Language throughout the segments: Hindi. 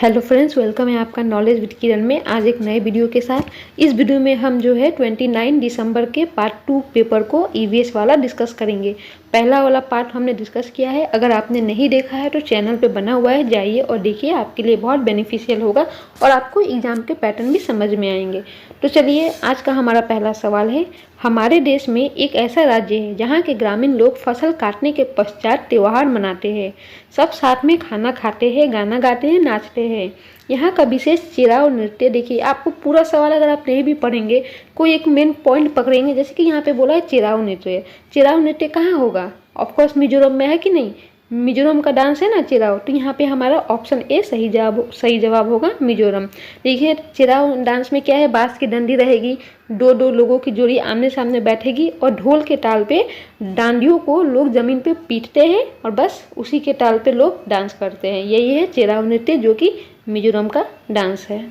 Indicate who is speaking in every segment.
Speaker 1: हेलो फ्रेंड्स, वेलकम है आपका नॉलेज विद किरण में। आज एक नए वीडियो के साथ। इस वीडियो में हम जो है 29 दिसंबर के पार्ट 2 पेपर को ईवीएस वाला डिस्कस करेंगे। पहला वाला पार्ट हमने डिस्कस किया है। अगर आपने नहीं देखा है तो चैनल पे बना हुआ है, जाइए और देखिए, आपके लिए बहुत बेनिफिशियल होगा और आपको एग्जाम के पैटर्न भी समझ में आएंगे। तो चलिए, आज का हमारा पहला सवाल है, हमारे देश में एक ऐसा राज्य है जहाँ के ग्रामीण लोग फसल काटने के पश्चात त्योहार मनाते हैं, सब साथ में खाना खाते हैं, गाना गाते हैं, नाचते हैं। यहाँ का विशेष चिराव नृत्य, देखिए आपको पूरा सवाल अगर आप नहीं भी पढ़ेंगे, कोई एक मेन पॉइंट पकड़ेंगे। जैसे कि यहाँ पे बोला है चिराव नृत्य। चिराव नृत्य कहाँ होगा? ऑफकोर्स मिजोरम में है कि नहीं? मिजोरम का डांस है ना चिराव। तो यहाँ पे हमारा ऑप्शन ए सही जवाब होगा, मिजोरम। देखिए चिराव डांस में क्या है, बांस की डंडी रहेगी, दो दो लोगों की जोड़ी आमने सामने बैठेगी और ढोल के ताल पे डांडियों को लोग जमीन पे पीटते हैं और बस उसी के ताल पे लोग डांस करते हैं। यही है चिराव नृत्य, जो कि मिजोरम का डांस है।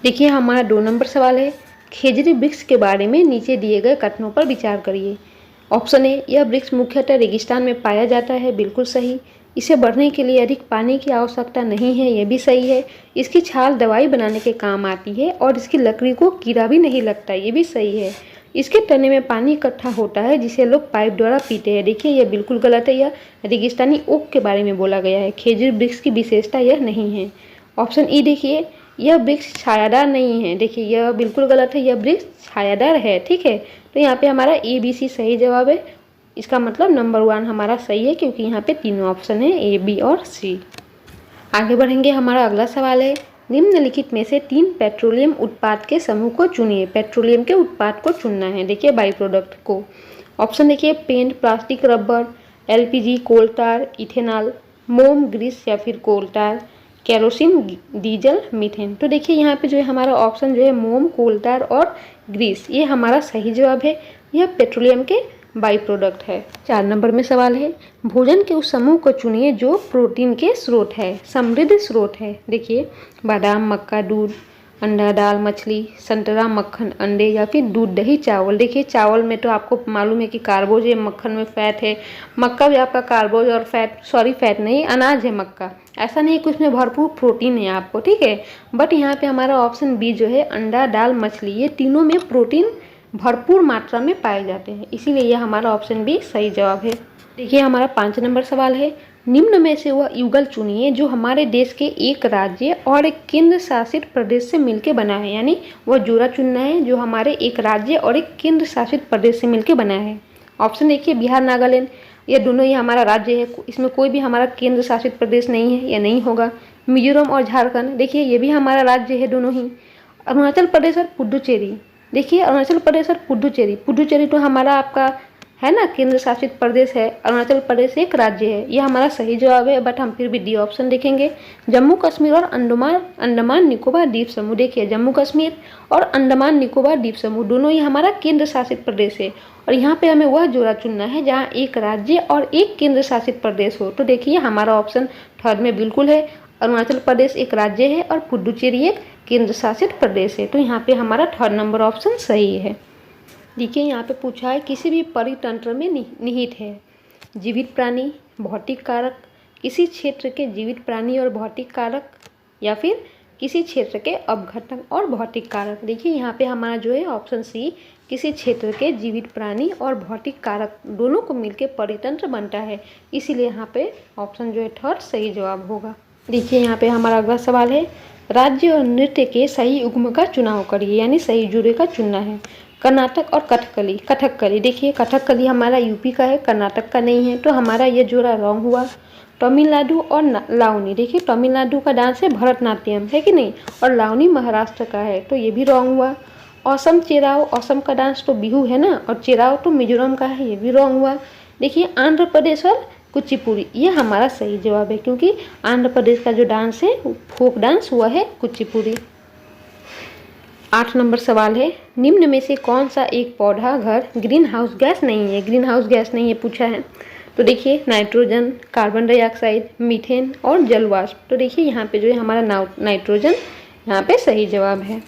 Speaker 1: देखिए हमारा 2 नंबर सवाल है, खेजड़ी वृक्ष के बारे में नीचे दिए गए कथनों पर विचार करिए। ऑप्शन ए, यह वृक्ष मुख्यतः रेगिस्तान में पाया जाता है, बिल्कुल सही। इसे बढ़ने के लिए अधिक पानी की आवश्यकता नहीं है, यह भी सही है। इसकी छाल दवाई बनाने के काम आती है और इसकी लकड़ी को कीड़ा भी नहीं लगता, ये भी सही है। इसके तने में पानी इकट्ठा होता है जिसे लोग पाइप द्वारा पीते हैं। देखिए यह बिल्कुल गलत है, यह रेगिस्तानी ओक के बारे में बोला गया है। खेजूर वृक्ष की विशेषता यह नहीं है। ऑप्शन ई देखिए, यह वृक्ष छायादार नहीं है। देखिए यह बिल्कुल गलत है, यह वृक्ष छायादार है, ठीक है। तो यहाँ पे हमारा ए बी सी सही जवाब है। इसका मतलब नंबर 1 हमारा सही है, क्योंकि यहाँ पे तीनों ऑप्शन है, ए बी और सी। आगे बढ़ेंगे, हमारा अगला सवाल है, निम्नलिखित में से 3 पेट्रोलियम उत्पाद के समूह को चुनिए। पेट्रोलियम के उत्पाद को चुनना है, देखिए बाई प्रोडक्ट को। ऑप्शन देखिए, पेंट, प्लास्टिक, रबर, एलपीजी, कोल टार, इथेनॉल, मोम, ग्रीस या फिर कोल टार, केरोसिन, डीजल, मीथेन। तो देखिए यहाँ पे जो है हमारा ऑप्शन जो है मोम, कोल टार और ग्रीस, ये हमारा सही जवाब है। यह पेट्रोलियम के बाई प्रोडक्ट है। 4 नंबर में सवाल है, भोजन के उस समूह को चुनिए जो प्रोटीन के स्रोत है, समृद्ध स्रोत है। देखिए बादाम, मक्का, दूध, अंडा, दाल, मछली, संतरा, मक्खन, अंडे या फिर दूध, दही, चावल। देखिए चावल में तो आपको मालूम है कि कार्बोज है, मक्खन में फैट है, मक्का भी आपका कार्बोज और फैट नहीं, अनाज है मक्का। ऐसा नहीं कि उसमें भरपूर प्रोटीन है आपको, ठीक है। बट यहाँ पे हमारा ऑप्शन बी जो है, अंडा, दाल, मछली, ये तीनों में प्रोटीन भरपूर मात्रा में पाए जाते हैं, इसीलिए यह हमारा ऑप्शन बी सही जवाब है। देखिए हमारा 5 नंबर सवाल है, निम्न में से वह युगल चुनिए जो हमारे देश के एक राज्य और एक केंद्र शासित प्रदेश से मिलकर बना है। यानी वह जोड़ा चुनना है जो हमारे एक राज्य और एक केंद्र शासित प्रदेश से मिलकर बना है। ऑप्शन देखिए, बिहार, नागालैंड, ये दोनों ही हमारा राज्य है, इसमें कोई भी हमारा केंद्र शासित प्रदेश नहीं है, यह नहीं होगा। मिजोरम और झारखंड, देखिए ये भी हमारा राज्य है दोनों ही। अरुणाचल प्रदेश और पुडुचेरी, देखिए अरुणाचल प्रदेश और पुडुचेरी तो हमारा आपका है ना, केंद्र शासित प्रदेश है। अरुणाचल प्रदेश एक राज्य है, यह हमारा सही जवाब है। बट हम फिर भी डी ऑप्शन देखेंगे। जम्मू कश्मीर और अंडमान निकोबार द्वीप समूह, देखिए जम्मू कश्मीर और अंडमान निकोबार द्वीप समूह दोनों ही हमारा केंद्र शासित प्रदेश है, और यहाँ पे हमें वह जोड़ा चुनना है जहाँ एक राज्य और एक केंद्र शासित प्रदेश हो। तो देखिए हमारा ऑप्शन 3rd में बिल्कुल है, अरुणाचल प्रदेश एक राज्य है और पुडुचेरी एक केंद्र शासित प्रदेश है। तो यहाँ पे हमारा 3rd नंबर ऑप्शन सही है। देखिए यहाँ पे पूछा है, किसी भी परितंत्र में निहित है जीवित प्राणी, भौतिक कारक, किसी क्षेत्र के जीवित प्राणी और भौतिक कारक, या फिर किसी क्षेत्र के अपघटन और भौतिक कारक। देखिए यहाँ पे हमारा जो है ऑप्शन सी, किसी क्षेत्र के जीवित प्राणी और भौतिक कारक दोनों को मिलकर परितंत्र बनता है, इसीलिए यहाँ पे ऑप्शन जो है 3rd सही जवाब होगा। देखिए यहाँ पे हमारा अगला सवाल है, राज्य और नृत्य के सही युग्म का चुनाव करिए, यानी सही जोड़े का चुनना है। कर्नाटक और कथकली, देखिए कथकली हमारा यूपी का है, कर्नाटक का नहीं है, तो हमारा ये जोड़ा रॉन्ग हुआ। तमिलनाडु और लावनी, देखिए तमिलनाडु का डांस है भरतनाट्यम, है कि नहीं, और लावनी महाराष्ट्र का है, तो ये भी रॉन्ग हुआ। असम चेराव, असम का डांस तो बिहू है ना, और चेराव तो मिजोरम का है, ये भी रॉन्ग हुआ। देखिए आंध्र प्रदेश और कुचिपुड़ी, ये हमारा सही जवाब है, क्योंकि आंध्र प्रदेश का जो डांस है फोक डांस हुआ है कुचिपुड़ी। 8 नंबर सवाल है, निम्न में से कौन सा एक पौधा घर ग्रीन हाउस गैस नहीं है? ग्रीन हाउस गैस नहीं है पूछा है, तो देखिए नाइट्रोजन, कार्बन डाइऑक्साइड, मीथेन और जलवाष्प। तो देखिए यहाँ पे जो है हमारा नाइट्रोजन यहाँ पे सही जवाब है।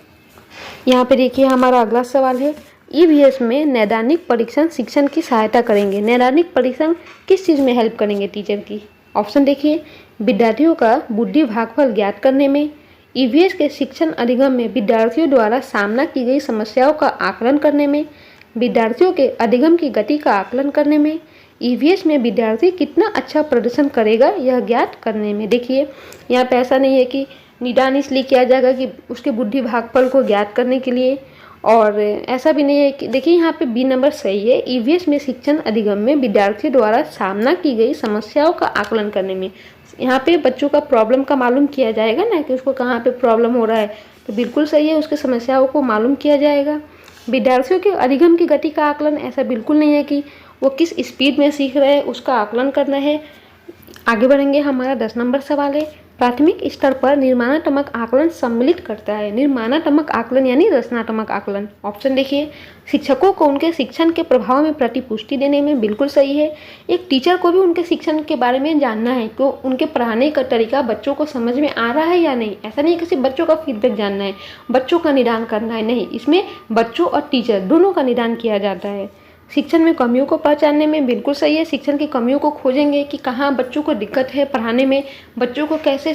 Speaker 1: यहाँ पे देखिए हमारा अगला सवाल है, ईवीएस में नैदानिक परीक्षण शिक्षण की सहायता करेंगे। नैदानिक परीक्षण किस चीज़ में हेल्प करेंगे टीचर की? ऑप्शन देखिए, विद्यार्थियों का बुद्धि भागफल ज्ञात करने में, ईवीएस के शिक्षण अधिगम में विद्यार्थियों द्वारा सामना की गई समस्याओं का आकलन करने में, विद्यार्थियों के अधिगम की गति का आकलन करने में, ईवीएस में विद्यार्थी कितना अच्छा प्रदर्शन करेगा यह ज्ञात करने में। देखिए यहाँ पे ऐसा नहीं है कि निदान इसलिए किया जाएगा कि उसके बुद्धि भागफल को ज्ञात करने के लिए, और ऐसा भी नहीं है कि, देखिए यहाँ पे बी नंबर सही है। ईवीएस में शिक्षण अधिगम में विद्यार्थियों द्वारा सामना की गई समस्याओं का आकलन करने में, यहाँ पे बच्चों का प्रॉब्लम का मालूम किया जाएगा ना कि उसको कहाँ पे प्रॉब्लम हो रहा है, तो बिल्कुल सही है, उसकी समस्याओं को मालूम किया जाएगा। विद्यार्थियों के अधिगम की गति का आकलन, ऐसा बिल्कुल नहीं है कि वो किस स्पीड में सीख रहे हैं उसका आकलन करना है। आगे बढ़ेंगे, हमारा 10 नंबर सवाल है, प्राथमिक स्तर पर निर्माणात्मक आकलन सम्मिलित करता है। निर्माणात्मक आकलन यानी रचनात्मक आकलन। ऑप्शन देखिए, शिक्षकों को उनके शिक्षण के प्रभाव में प्रतिपुष्टि देने में, बिल्कुल सही है। एक टीचर को भी उनके शिक्षण के बारे में जानना है कि उनके पढ़ाने का तरीका बच्चों को समझ में आ रहा है या नहीं। ऐसा नहीं है कि सिर्फ बच्चों का फीडबैक जानना है, बच्चों का निदान करना है, नहीं, इसमें बच्चों और टीचर दोनों का निदान किया जाता है। शिक्षण में कमियों को पहचानने में, बिल्कुल सही है, शिक्षण की कमियों को खोजेंगे कि कहाँ बच्चों को दिक्कत है पढ़ाने में, बच्चों को कैसे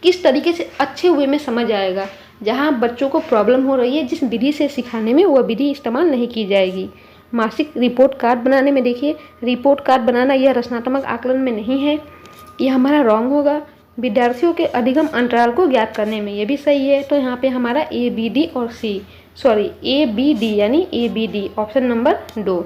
Speaker 1: किस तरीके से अच्छे वे में समझ आएगा। जहाँ बच्चों को प्रॉब्लम हो रही है, जिस विधि से सिखाने में, वह विधि इस्तेमाल नहीं की जाएगी। मासिक रिपोर्ट कार्ड बनाने में, देखिए रिपोर्ट कार्ड बनाना यह रचनात्मक आकलन में नहीं है, यह हमारा रॉन्ग होगा। विद्यार्थियों के अधिगम अंतराल को ज्ञात करने में, यह भी सही है। तो यहाँ पे हमारा ए बी डी और C, sorry A B D यानी A B D, option number 2।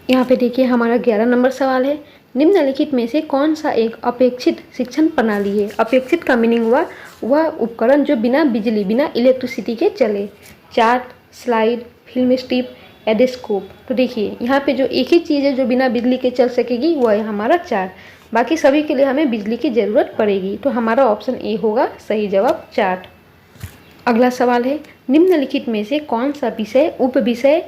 Speaker 1: यहाँ पे देखिए हमारा 11 नंबर सवाल है, निम्नलिखित में से कौन सा एक अपेक्षित शिक्षण प्रणाली है। अपेक्षित का मीनिंग हुआ वह उपकरण जो बिना बिजली, बिना इलेक्ट्रिसिटी के चले। Chart, slide, film strip, episcope. तो देखिए यहाँ पे जो एक ही चीज़ है जो बिना बिजली के चल सकेगी वह है हमारा चार्ट, बाकी सभी के लिए हमें बिजली की ज़रूरत पड़ेगी। तो हमारा ऑप्शन ए होगा सही जवाब, चार्ट। अगला सवाल है, निम्नलिखित में से कौन सा विषय उप विषय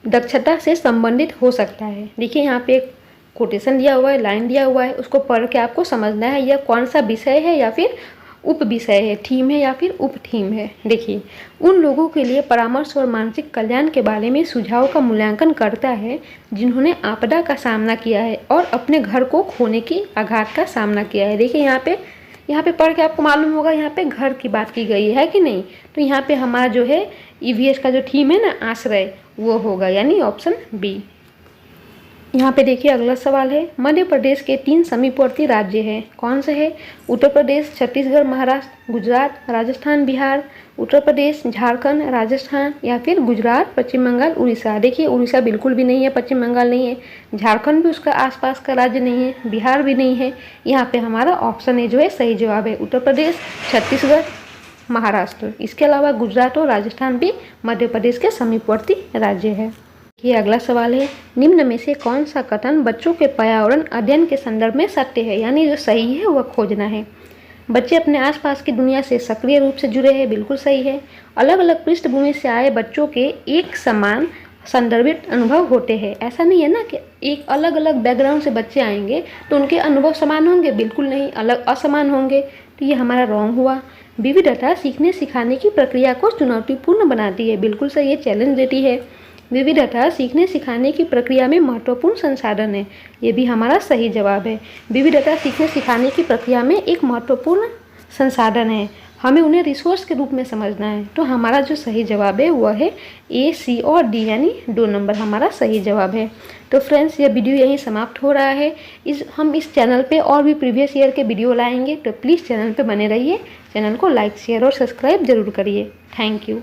Speaker 1: दक्षता से संबंधित हो सकता है। देखिए यहाँ पे एक कोटेशन दिया हुआ है, लाइन दिया हुआ है, उसको पढ़ के आपको समझना है यह कौन सा विषय है या फिर उप विषय है, थीम है या फिर उप थीम है। देखिए, उन लोगों के लिए परामर्श और मानसिक कल्याण के बारे में सुझाव का मूल्यांकन करता है जिन्होंने आपदा का सामना किया है और अपने घर को खोने की आघात का सामना किया है। देखिए यहाँ पे पढ़ के आपको मालूम होगा यहाँ पे घर की बात की गई है कि नहीं। तो यहाँ पे हमारा जो है ईवीएस का जो थीम है ना, आश्रय, वो होगा, यानी ऑप्शन बी। यहाँ पे देखिए अगला सवाल है, मध्य प्रदेश के 3 समीपवर्ती राज्य हैं, कौन से है। उत्तर प्रदेश, छत्तीसगढ़, महाराष्ट्र, गुजरात, राजस्थान, बिहार। उत्तर प्रदेश, झारखंड, राजस्थान या फिर गुजरात, पश्चिम बंगाल, उड़ीसा। देखिए उड़ीसा बिल्कुल भी नहीं है, पश्चिम बंगाल नहीं है, झारखंड भी उसका आसपास का राज्य नहीं है, बिहार भी नहीं है। यहाँ पे हमारा ऑप्शन ए जो है सही जवाब है, उत्तर प्रदेश, छत्तीसगढ़, महाराष्ट्र। इसके अलावा गुजरात और राजस्थान भी मध्य प्रदेश के समीपवर्ती राज्य है। ये अगला सवाल है, निम्न में से कौन सा कथन बच्चों के पर्यावरण अध्ययन के संदर्भ में सत्य है, यानी जो सही है वह खोजना है। बच्चे अपने आसपास की दुनिया से सक्रिय रूप से जुड़े हैं, बिल्कुल सही है। अलग अलग पृष्ठभूमि से आए बच्चों के एक समान संदर्भित अनुभव होते हैं। ऐसा नहीं है ना कि एक अलग अलग बैकग्राउंड से बच्चे आएंगे तो उनके अनुभव समान होंगे, बिल्कुल नहीं, अलग असमान होंगे। तो ये हमारा रॉन्ग हुआ। विविधता सीखने सिखाने की प्रक्रिया को चुनौतीपूर्ण बनाती है, बिल्कुल सही है, चैलेंज देती है। विविधता सीखने सिखाने की प्रक्रिया में महत्वपूर्ण संसाधन है, ये भी हमारा सही जवाब है। विविधता सीखने सिखाने की प्रक्रिया में एक महत्वपूर्ण संसाधन है, हमें उन्हें रिसोर्स के रूप में समझना है। तो हमारा जो सही जवाब है वह है ए, सी और डी, यानी 2 नंबर हमारा सही जवाब है। तो फ्रेंड्स, यह वीडियो यहीं समाप्त हो रहा है। हम इस चैनल पे और भी प्रीवियस ईयर के वीडियो लाएंगे, तो प्लीज़ चैनल पे बने रहिए। चैनल को लाइक, शेयर और सब्सक्राइब जरूर करिए। Thank you.